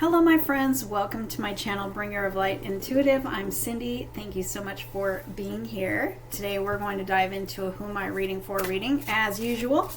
Hello my friends, welcome to my channel Bringer of Light Intuitive. I'm Cindy. Thank you so much for being here. Today we're going to dive into a Who Am I Reading For reading. As usual,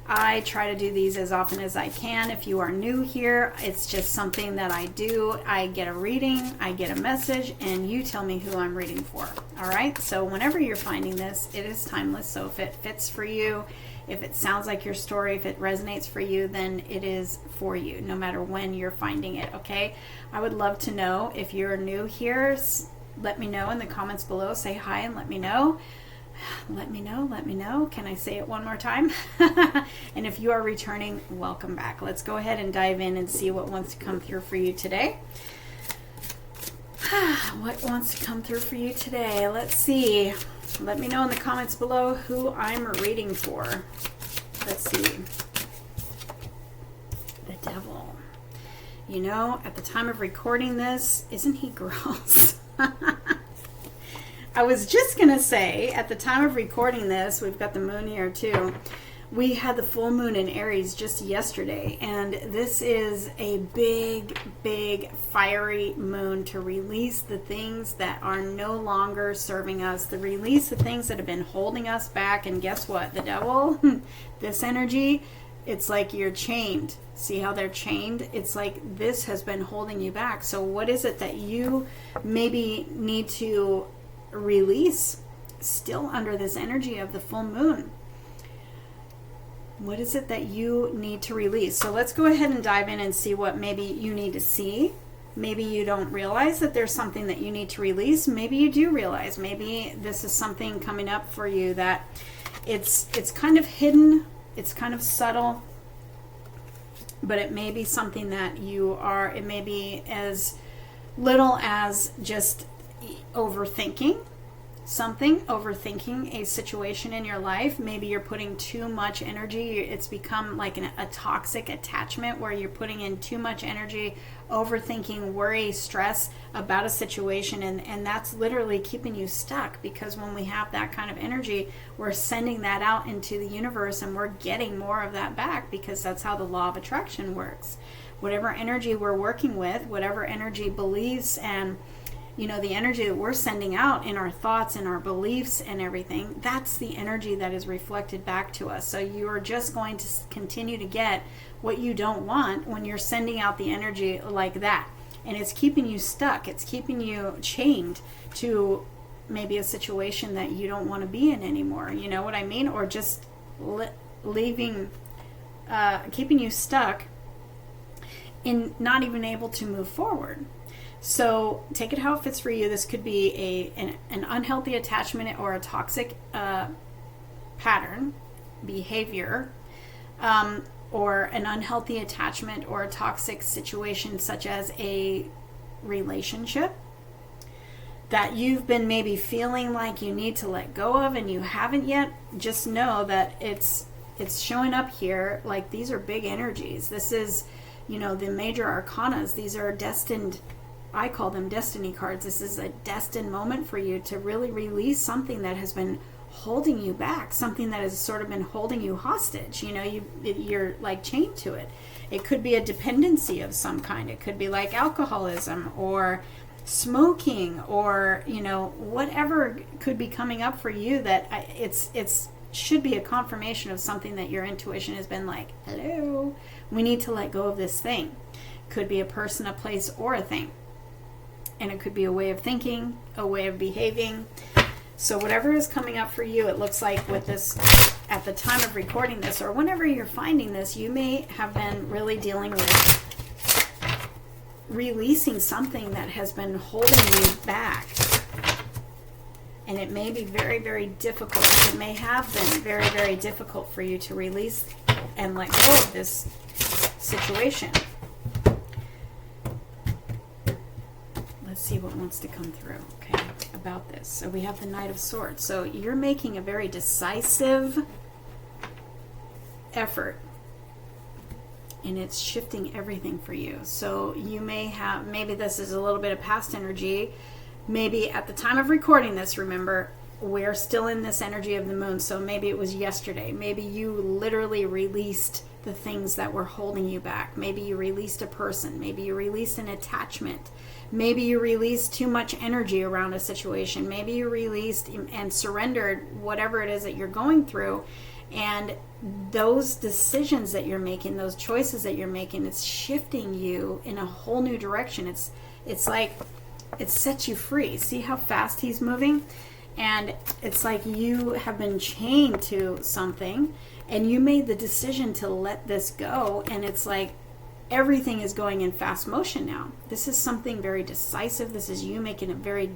I try to do these as often as I can. If you are new here, it's just something that I do. I get a reading, I get a message, and you tell me who I'm reading for. Alright, so whenever you're finding this, it is timeless. So if it fits for you, if it sounds like your story, if it resonates for you, then it is for you, no matter when you're finding it, okay? I would love to know if you're new here. Let me know in the comments below. Say hi and let me know. Let me know. Can I say it one more time? And if you are returning, welcome back. Let's go ahead and dive in and see what wants to come through for you today. What wants to come through for you today? Let's see. Let me know in the comments below who I'm reading for. Let's see. The devil. You know, at the time of recording this, isn't he gross? I was just going to say, at the time of recording this, we've got the moon here too. We had the full moon in Aries just yesterday, and this is a big, big, fiery moon to release the things that are no longer serving us, to release the things that have been holding us back. And guess what? The devil, this energy, it's like you're chained. See how they're chained? It's like this has been holding you back. So what is it that you maybe need to release still under this energy of the full moon? What is it that you need to release? So let's go ahead and dive in and see what maybe you need to see. Maybe you don't realize that there's something that you need to release. Maybe you do realize. Maybe this is something coming up for you that it's kind of hidden. It's kind of subtle. But it may be something that it may be as little as just overthinking a situation in your life. Maybe you're putting too much energy. It's become like a toxic attachment where you're putting in too much energy, overthinking, worry, stress about a situation, and that's literally keeping you stuck, because when we have that kind of energy, we're sending that out into the universe and we're getting more of that back, because that's how the law of attraction works. Whatever energy we're working with, whatever energy, beliefs, and the energy that we're sending out in our thoughts and our beliefs and everything, that's the energy that is reflected back to us. So you're just going to continue to get what you don't want when you're sending out the energy like that. And it's keeping you stuck. It's keeping you chained to maybe a situation that you don't want to be in anymore. You know what I mean? Or just keeping you stuck in not even able to move forward. So take it how it fits for you. This could be an unhealthy attachment or a toxic pattern, behavior, or an unhealthy attachment or a toxic situation, such as a relationship that you've been maybe feeling like you need to let go of and you haven't yet. Just know that it's showing up here like these are big energies. This is, the major arcanas. These are destined, I call them destiny cards. This is a destined moment for you to really release something that has been holding you back, something that has sort of been holding you hostage. You're like chained to it. It could be a dependency of some kind. It could be like alcoholism or smoking or, whatever could be coming up for you, that it's should be a confirmation of something that your intuition has been like, hello, we need to let go of this thing. Could be a person, a place, or a thing. And it could be a way of thinking, a way of behaving. So whatever is coming up for you, it looks like with this, at the time of recording this, or whenever you're finding this, you may have been really dealing with releasing something that has been holding you back. And it may be very, very difficult. It may have been very, very difficult for you to release and let go of this situation. Let's see what wants to come through, okay, about this. So we have the Knight of Swords. So you're making a very decisive effort, and it's shifting everything for you. So you may have, maybe this is a little bit of past energy. Maybe at the time of recording this, remember, we're still in this energy of the moon. So maybe it was yesterday. Maybe you literally released the things that were holding you back. Maybe you released a person. Maybe you released an attachment. Maybe you released too much energy around a situation. Maybe you released and surrendered whatever it is that you're going through. And those decisions that you're making, those choices that you're making, it's shifting you in a whole new direction. It's like it sets you free. See how fast he's moving? And it's like you have been chained to something and you made the decision to let this go. And it's like everything is going in fast motion now. This is something very decisive. This is you making a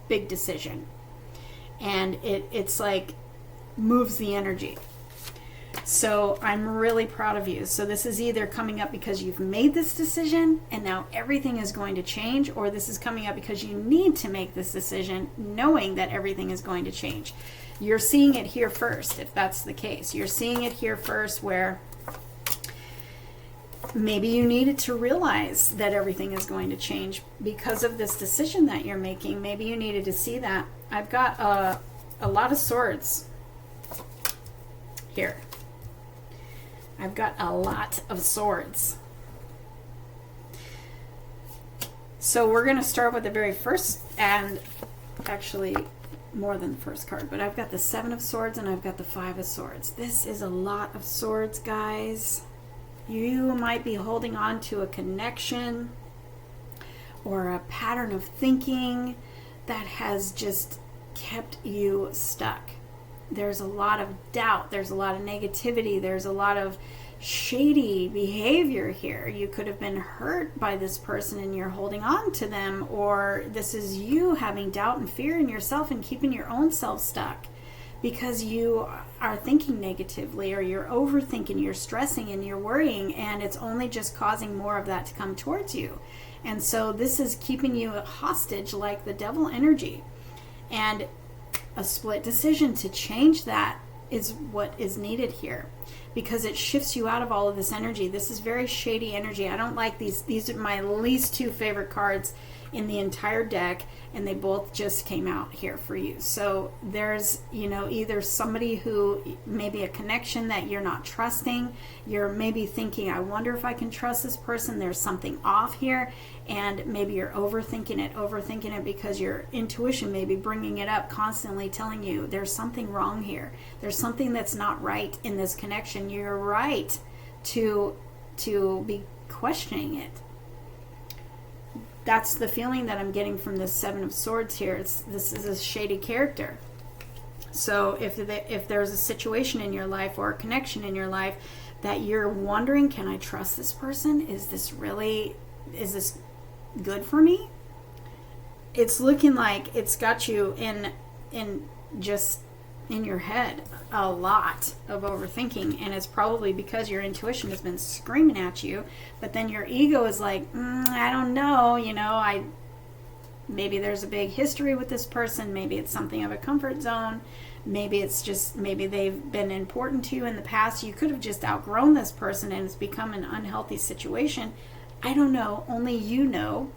big decision. And it's like moves the energy. So I'm really proud of you. So this is either coming up because you've made this decision and now everything is going to change, or this is coming up because you need to make this decision knowing that everything is going to change. You're seeing it here first, if that's the case. You're seeing it here first where maybe you needed to realize that everything is going to change because of this decision that you're making. Maybe you needed to see that. I've got a lot of swords here. I've got a lot of swords. So we're going to start with the very first, and actually more than the first card, but I've got the 7 of Swords and I've got the 5 of Swords. This is a lot of swords, guys. You might be holding on to a connection or a pattern of thinking that has just kept you stuck. There's a lot of doubt. There's a lot of negativity. There's a lot of shady behavior here. You could have been hurt by this person and you're holding on to them, or this is you having doubt and fear in yourself and keeping your own self stuck because you are thinking negatively, or you're overthinking, you're stressing and you're worrying, and it's only just causing more of that to come towards you. And so this is keeping you hostage like the devil energy. And a split decision to change that is what is needed here, because it shifts you out of all of this energy. This is very shady energy. I don't like these. These are my least 2 favorite cards in the entire deck, and they both just came out here for you. So there's, either somebody who, maybe a connection that you're not trusting. You're maybe thinking, I wonder if I can trust this person. There's something off here. And maybe you're overthinking it because your intuition may be bringing it up, constantly telling you there's something wrong here. There's something that's not right in this connection. You're right to be questioning it. That's the feeling that I'm getting from this 7 of Swords here. This is a shady character. So if there's a situation in your life or a connection in your life that you're wondering, can I trust this person? Is this good for me? It's looking like it's got you in your head a lot of overthinking, and it's probably because your intuition has been screaming at you, but then your ego is like, I don't know, maybe there's a big history with this person, maybe it's something of a comfort zone, maybe they've been important to you in the past, you could have just outgrown this person and it's become an unhealthy situation. I don't know, only you know.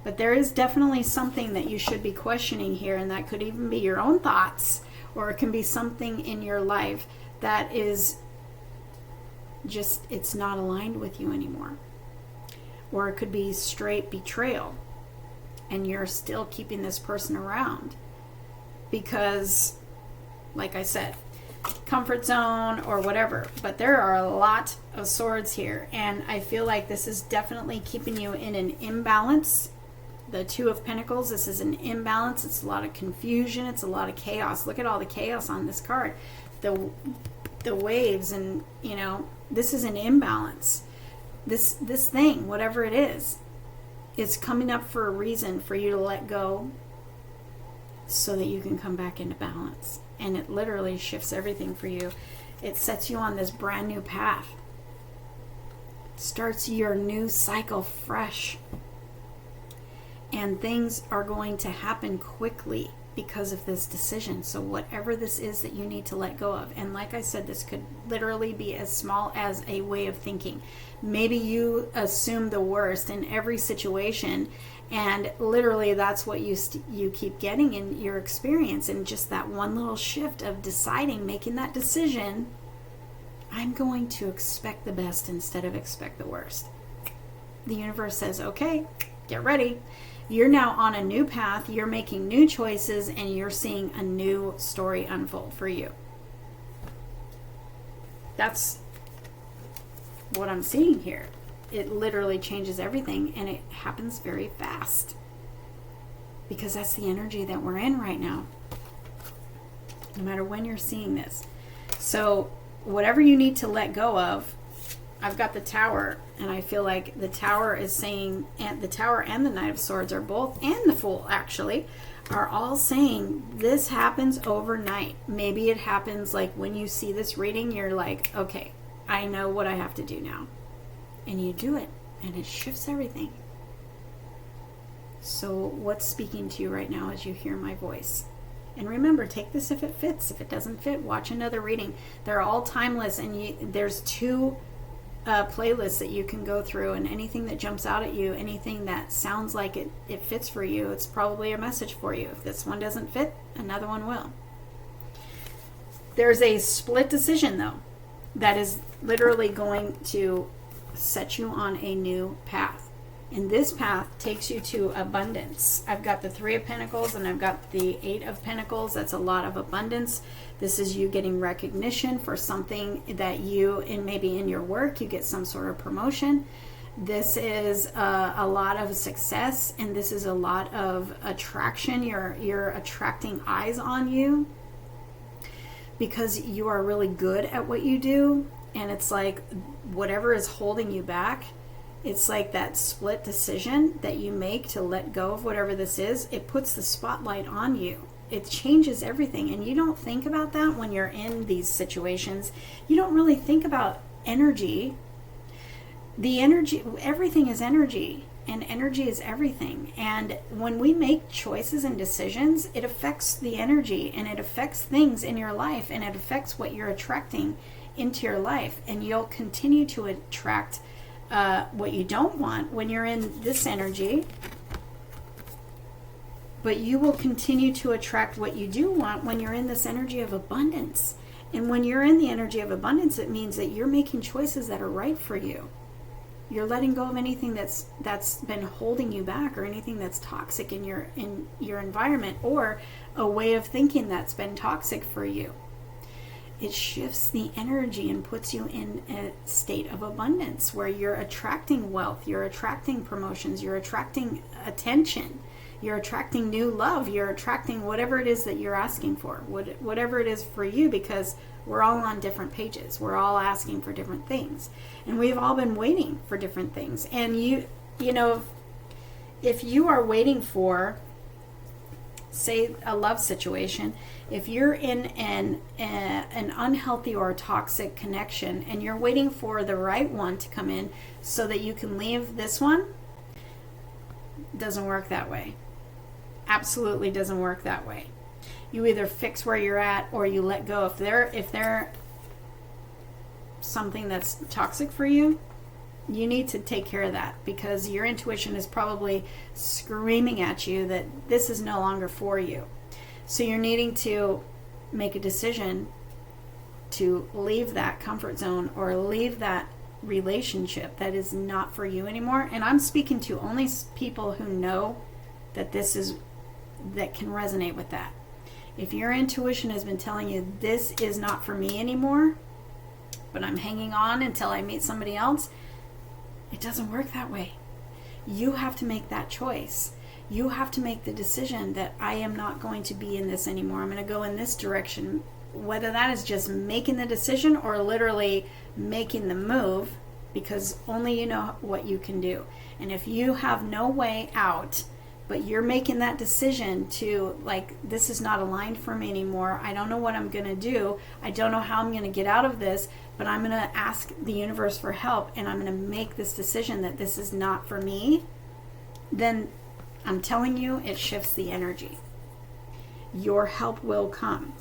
But there is definitely something that you should be questioning here, and that could even be your own thoughts, or it can be something in your life that is just, it's not aligned with you anymore. Or it could be straight betrayal, and you're still keeping this person around because, like I said, comfort zone or whatever. But there are a lot of swords here, and I feel like this is definitely keeping you in an imbalance. The 2 of Pentacles, this is an imbalance. It's a lot of confusion. It's a lot of chaos. Look at all the chaos on this card. The waves, and this is an imbalance. This thing, whatever it is, it's coming up for a reason for you to let go so that you can come back into balance. And it literally shifts everything for you. It sets you on this brand new path. Starts your new cycle fresh. And things are going to happen quickly because of this decision. So whatever this is that you need to let go of. And like I said, this could literally be as small as a way of thinking. Maybe you assume the worst in every situation, and literally that's what you keep getting in your experience. And just that one little shift of deciding, making that decision, I'm going to expect the best instead of expect the worst. The universe says, okay, get ready. You're now on a new path, you're making new choices, and you're seeing a new story unfold for you. That's what I'm seeing here. It literally changes everything, and it happens very fast. Because that's the energy that we're in right now. No matter when you're seeing this. So, whatever you need to let go of, I've got the Tower, and I feel like the Tower is saying, and the Tower and the Knight of Swords are both, and the Fool actually, are all saying this happens overnight. Maybe it happens like when you see this reading, you're like, okay, I know what I have to do now. And you do it, and it shifts everything. So what's speaking to you right now as you hear my voice? And remember, take this if it fits. If it doesn't fit, watch another reading. They're all timeless, and there's 2 playlists that you can go through, and anything that jumps out at you, anything that sounds like it fits for you, it's probably a message for you. If this one doesn't fit, another one will. There's a split decision, though, that is literally going to set you on a new path. And this path takes you to abundance. I've got the 3 of Pentacles and I've got the 8 of Pentacles. That's a lot of abundance. This is you getting recognition for something that maybe in your work, you get some sort of promotion. This is a lot of success, and this is a lot of attraction. You're attracting eyes on you because you are really good at what you do. And it's like whatever is holding you back, it's like that split decision that you make to let go of whatever this is. It puts the spotlight on you. It changes everything. And you don't think about that when you're in these situations. You don't really think about energy. The energy, everything is energy. And energy is everything. And when we make choices and decisions, it affects the energy. And it affects things in your life. And it affects what you're attracting into your life. And you'll continue to attract what you don't want when you're in this energy, but you will continue to attract what you do want when you're in this energy of abundance. And when you're in the energy of abundance, it means that you're making choices that are right for you. You're letting go of anything that's been holding you back, or anything that's toxic in your environment, or a way of thinking that's been toxic for you. It shifts the energy and puts you in a state of abundance where you're attracting wealth, you're attracting promotions, you're attracting attention, you're attracting new love, you're attracting whatever it is that you're asking for, whatever it is for you, because we're all on different pages. We're all asking for different things. And we've all been waiting for different things. And you know, if you are waiting for, say, a love situation, if you're in an unhealthy or toxic connection and you're waiting for the right one to come in so that you can leave this one, doesn't work that way. Absolutely doesn't work that way. You either fix where you're at or you let go. If they're something that's toxic for you, you need to take care of that, because your intuition is probably screaming at you that this is no longer for you. So you're needing to make a decision to leave that comfort zone or leave that relationship that is not for you anymore. And I'm speaking to only people who know that that can resonate with that. If your intuition has been telling you this is not for me anymore, but I'm hanging on until I meet somebody else, it doesn't work that way. You have to make that choice. You have to make the decision that I am not going to be in this anymore. I'm going to go in this direction. Whether that is just making the decision or literally making the move, because only you know what you can do. And if you have no way out, but you're making that decision to, like, this is not aligned for me anymore. I don't know what I'm going to do. I don't know how I'm going to get out of this, but I'm going to ask the universe for help, and I'm going to make this decision that this is not for me. Then I'm telling you, it shifts the energy. Your help will come.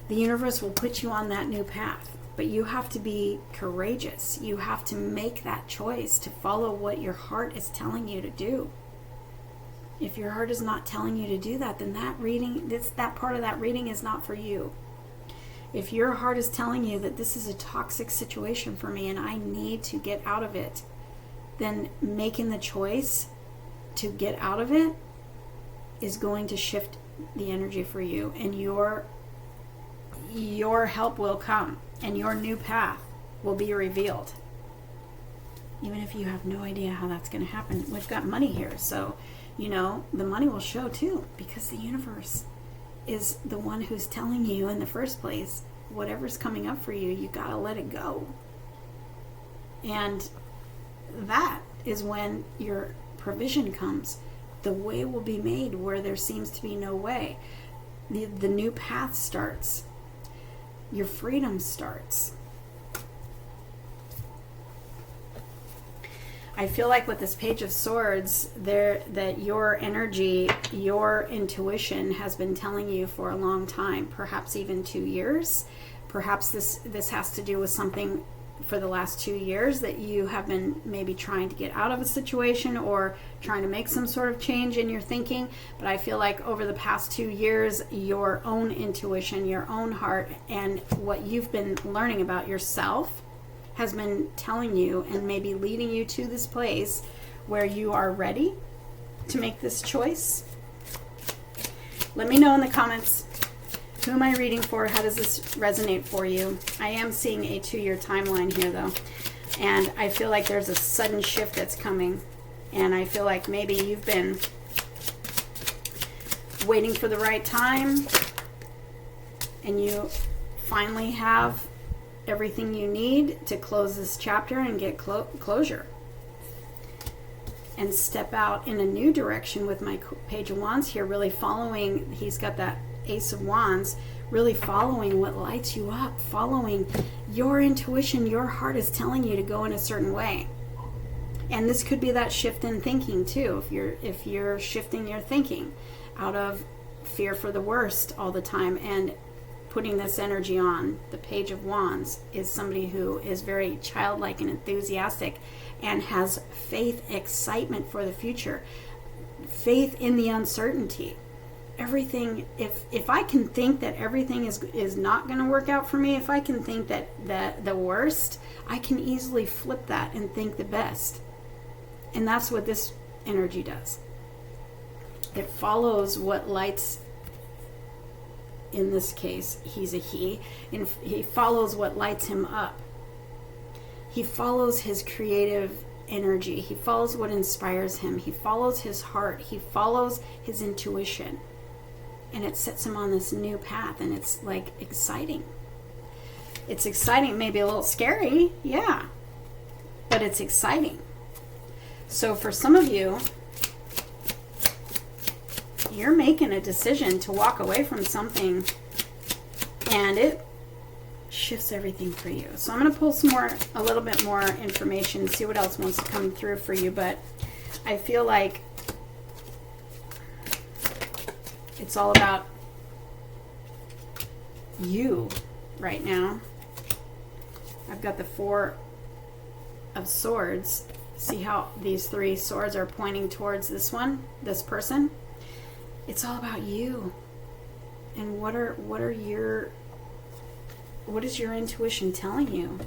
The universe will put you on that new path, but you have to be courageous. You have to make that choice to follow what your heart is telling you to do. If your heart is not telling you to do that, then that part of that reading is not for you. If your heart is telling you that this is a toxic situation for me and I need to get out of it, then making the choice to get out of it is going to shift the energy for you, and your help will come and your new path will be revealed. Even if you have no idea how that's going to happen. We've got money here, so the money will show too, because the universe is the one who's telling you in the first place, whatever's coming up for you, you gotta let it go. And that is when your provision comes. The way will be made where there seems to be no way. The new path starts. Your freedom starts. I feel like with this Page of Swords, that your energy, your intuition has been telling you for a long time, perhaps even 2 years. Perhaps this has to do with something for the last 2 years that you have been maybe trying to get out of a situation or trying to make some sort of change in your thinking. But I feel like over the past 2 years, your own intuition, your own heart, and what you've been learning about yourself has been telling you and maybe leading you to this place where you are ready to make this choice. Let me know in the comments, who am I reading for? How does this resonate for you? I am seeing a 2-year timeline here though, and I feel like there's a sudden shift that's coming, and I feel like maybe you've been waiting for the right time and you finally have everything you need to close this chapter and get closure and step out in a new direction with my Page of Wands here, really following, he's got that Ace of Wands, really following what lights you up, following your intuition. Your heart is telling you to go in a certain way. And this could be that shift in thinking too, if you're shifting your thinking out of fear for the worst all the time and putting this energy on. The Page of Wands is somebody who is very childlike and enthusiastic and has faith, excitement for the future, faith in the uncertainty. Everything, if I can think that everything is not going to work out for me, if I can think that the worst, I can easily flip that and think the best. And that's what this energy does. It follows what lights, in this case, he's a he, and he follows what lights him up. He follows his creative energy. He follows what inspires him. He follows his heart. He follows his intuition. And it sets him on this new path, and it's like exciting. It's exciting, maybe a little scary, yeah, but it's exciting. So for some of you, you're making a decision to walk away from something, and it shifts everything for you. So I'm going to pull a little bit more information, see what else wants to come through for you. But I feel like it's all about you right now. I've got the 4 of Swords. See how these 3 swords are pointing towards this person? It's all about you. And what is your intuition telling you?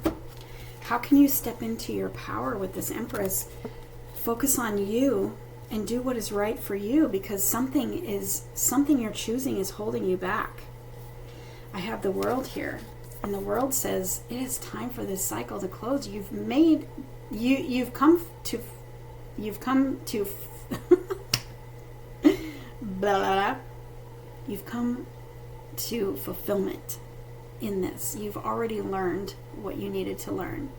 How can you step into your power with this Empress? Focus on you and do what is right for you, because something you're choosing is holding you back. I have the World here, and the World says it is time for this cycle to close. You've come to blah, blah, blah. You've come to fulfillment in this. You've already learned what you needed to learn.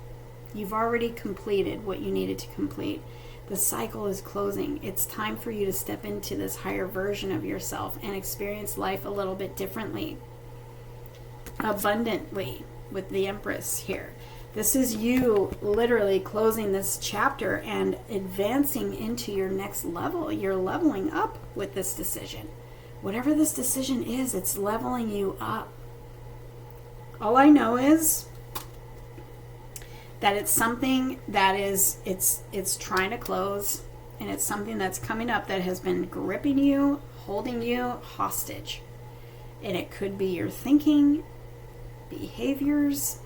You've already completed what you needed to complete. The cycle is closing. It's time for you to step into this higher version of yourself and experience life a little bit differently, abundantly, with the Empress here. This is you literally closing this chapter and advancing into your next level. You're leveling up with this decision. Whatever this decision is, it's leveling you up. All I know is that it's something that it's trying to close, and it's something that's coming up that has been gripping you, holding you hostage. And it could be your thinking, behaviors,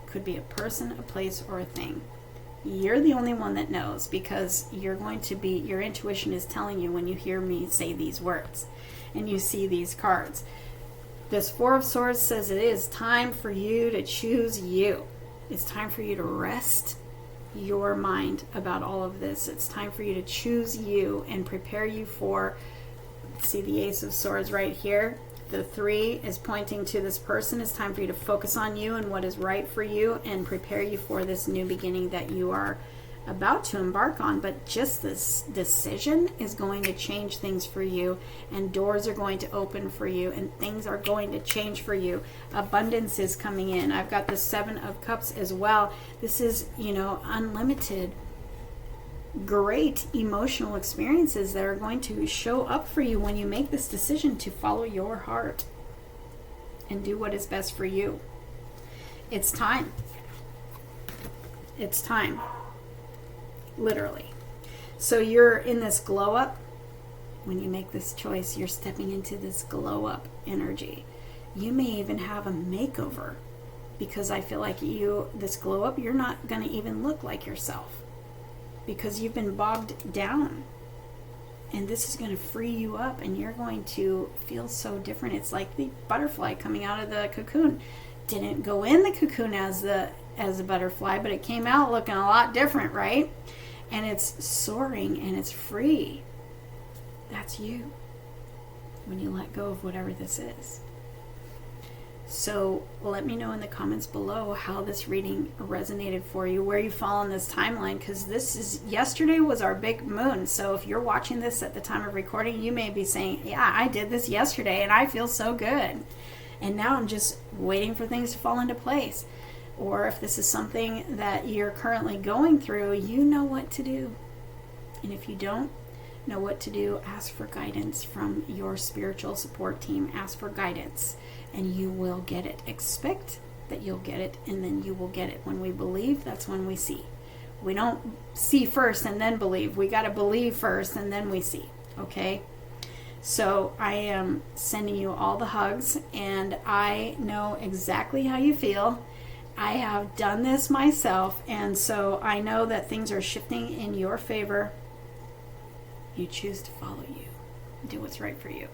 could be a person, a place, or a thing. You're the only one that knows, because your intuition is telling you when you hear me say these words and you see these cards. This Four of Swords says it is time for you to choose you. It's time for you to rest your mind about all of this. It's time for you to choose you and prepare you for, see the Ace of Swords right here. The 3 is pointing to this person. It's time for you to focus on you and what is right for you and prepare you for this new beginning that you are about to embark on. But just this decision is going to change things for you, and doors are going to open for you, and things are going to change for you. Abundance is coming in. I've got the 7 of Cups as well. This is, unlimited, great emotional experiences that are going to show up for you when you make this decision to follow your heart and do what is best for you. It's time. It's time. Literally. So you're in this glow up. When you make this choice, you're stepping into this glow up energy. You may even have a makeover, because I feel like this glow up, you're not going to even look like yourself, because you've been bogged down. And this is going to free you up, and you're going to feel so different. It's like the butterfly coming out of the cocoon. Didn't go in the cocoon as a butterfly, but it came out looking a lot different, right? And it's soaring and it's free. That's you when you let go of whatever this is. So let me know in the comments below how this reading resonated for you, where you fall on this timeline, because yesterday was our big moon. So if you're watching this at the time of recording, you may be saying, yeah, I did this yesterday and I feel so good. And now I'm just waiting for things to fall into place. Or if this is something that you're currently going through, you know what to do. And if you don't know what to do, ask for guidance from your spiritual support team. Ask for guidance, and you will get it. Expect that you'll get it, and then you will get it. When we believe, that's when we see. We don't see first and then believe. We got to believe first and then we see. Okay? So I am sending you all the hugs, and I know exactly how you feel. I have done this myself, and so I know that things are shifting in your favor. You choose to follow you. Do what's right for you.